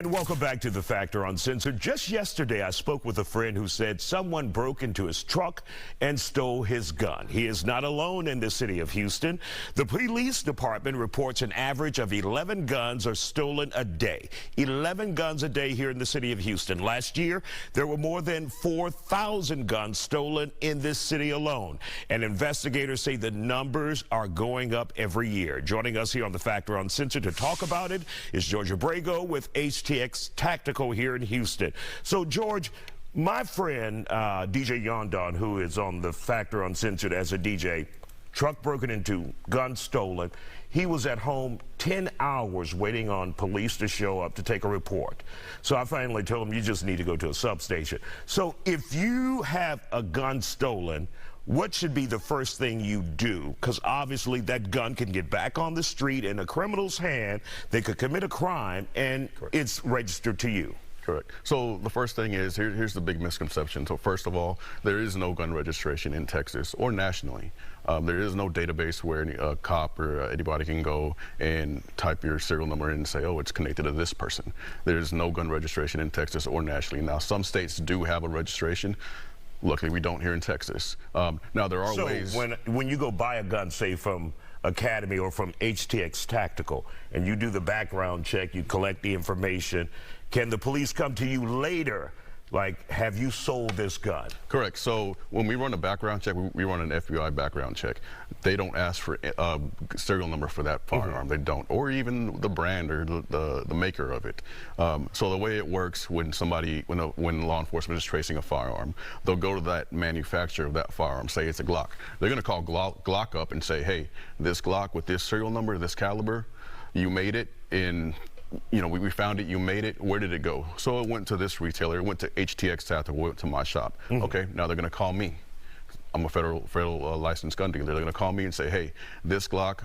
And welcome back to The Factor Uncensored. Just yesterday, I spoke with a friend who said someone broke into his truck and stole his gun. He is not alone in the city of Houston. The police department reports an average of 11 guns are stolen a day. 11 guns a day here in the city of Houston. Last year, there were more than 4,000 guns stolen in this city alone. And investigators say the numbers are going up every year. Joining us here on The Factor Uncensored to talk about it is George Abrego with HTX Tactical here in Houston. So, George, my friend DJ Yondon, who is on The Factor Uncensored as a DJ, truck broken into, gun stolen. He was at home 10 hours waiting on police to show up to take a report. So I finally told him, you just need to go to a substation. So if you have a gun stolen, what should be the first thing you do? Because obviously that gun can get back on the street in a criminal's hand. They could commit a crime, and it's registered to you. Correct. So the first thing is, here's the big misconception. So first of all, there is no gun registration in Texas or nationally. There is no database where a cop or anybody can go and type your serial number in and say, oh, it's connected to this person. There's no gun registration in Texas or nationally. Now, some states do have a registration. Luckily, we don't here in Texas. Now, there are ways. So when you go buy a gun, say from Academy or from HTX Tactical, and you do the background check, you collect the information, can the police come to you later? Like, have you sold this gun? Correct. So when we run a background check, we run an FBI background check. They don't ask for a serial number for that firearm. They don't, or even the brand or the maker of it. So the way it works when law enforcement is tracing a firearm, they'll go to that manufacturer of that firearm, say it's a Glock. They're going to call Glock up and say, hey, this Glock with this serial number, this caliber, you made it in. You know, we found it, you made it, where did it go? So it went to this retailer, it went to HTX Tactical, went to my shop. Okay, now they're gonna call me. I'm a federal licensed gun dealer. They're gonna call me and say, hey, this Glock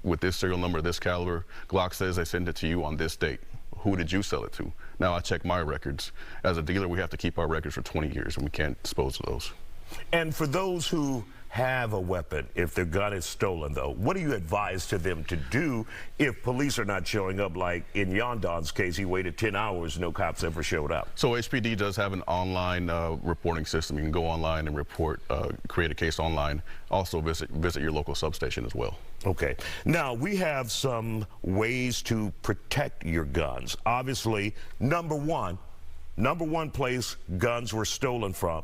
with this serial number, this caliber, Glock says they sent it to you on this date. Who did you sell it to? Now I check my records. As a dealer, we have to keep our records for 20 years and we can't dispose of those. And for those who have a weapon, if their gun is stolen, though, what do you advise to them to do if police are not showing up? Like in Yondon's case, he waited 10 hours, no cops ever showed up. So HPD does have an online reporting system. You can go online and report, create a case online. Also visit your local substation as well. Okay. Now, we have some ways to protect your guns. Obviously, number one place guns were stolen from,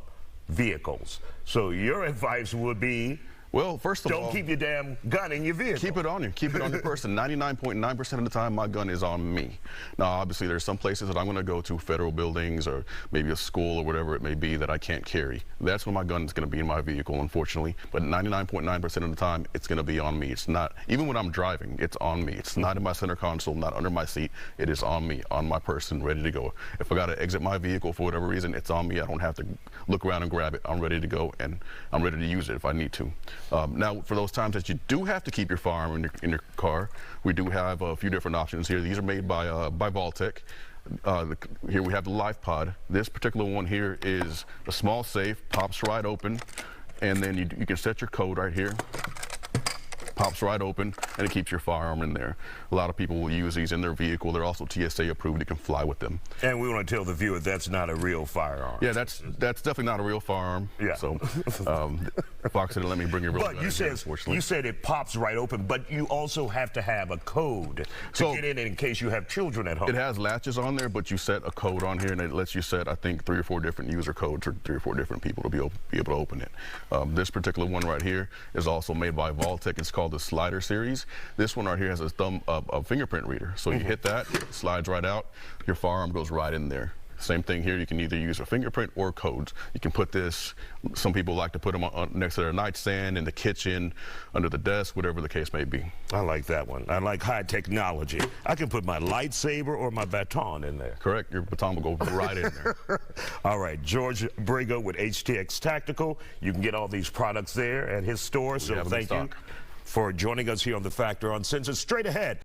vehicles. So your advice would be, well, first of all, don't keep your damn gun in your vehicle. Keep it on you. Keep it on your person. 99.9% of the time, my gun is on me. Now, obviously, there's some places that I'm going to go to, federal buildings or maybe a school or whatever it may be, that I can't carry. That's when my gun is going to be in my vehicle, unfortunately. But 99.9% of the time, it's going to be on me. It's not, even when I'm driving, it's on me. It's not in my center console, not under my seat. It is on me, on my person, ready to go. If I got to exit my vehicle for whatever reason, it's on me. I don't have to look around and grab it. I'm ready to go, and I'm ready to use it if I need to. Now, for those times that you do have to keep your firearm in your car, we do have a few different options here. These are made by Vaultec. Here we have the Life Pod. This particular one here is a small safe, pops right open, and then you can set your code right here. Pops right open, and it keeps your firearm in there. A lot of people will use these in their vehicle. They're also TSA approved. You can fly with them. And we want to tell the viewer that's not a real firearm. Yeah, that's definitely not a real firearm. Yeah. So Fox didn't let me bring your real gun. But you said it pops right open, but you also have to have a code to get in case you have children at home. It has latches on there, but you set a code on here, and it lets you set, I think, 3 or 4 different user codes for 3 or 4 different people to be able to open it. This particular one right here is also made by Vaultec. It's called the Slider series. This one right here has a fingerprint reader. So you hit that, it slides right out, your firearm goes right in there. Same thing here, you can either use a fingerprint or codes. You can put this, some people like to put them on next to their nightstand, in the kitchen, under the desk, whatever the case may be. I like that one. I like high technology. I can put my lightsaber or my baton in there. Correct, your baton will go right in there. All right, George Abrego with HTX Tactical. You can get all these products there at his store, so thank you for joining us here on The Factor Uncensored. Straight ahead.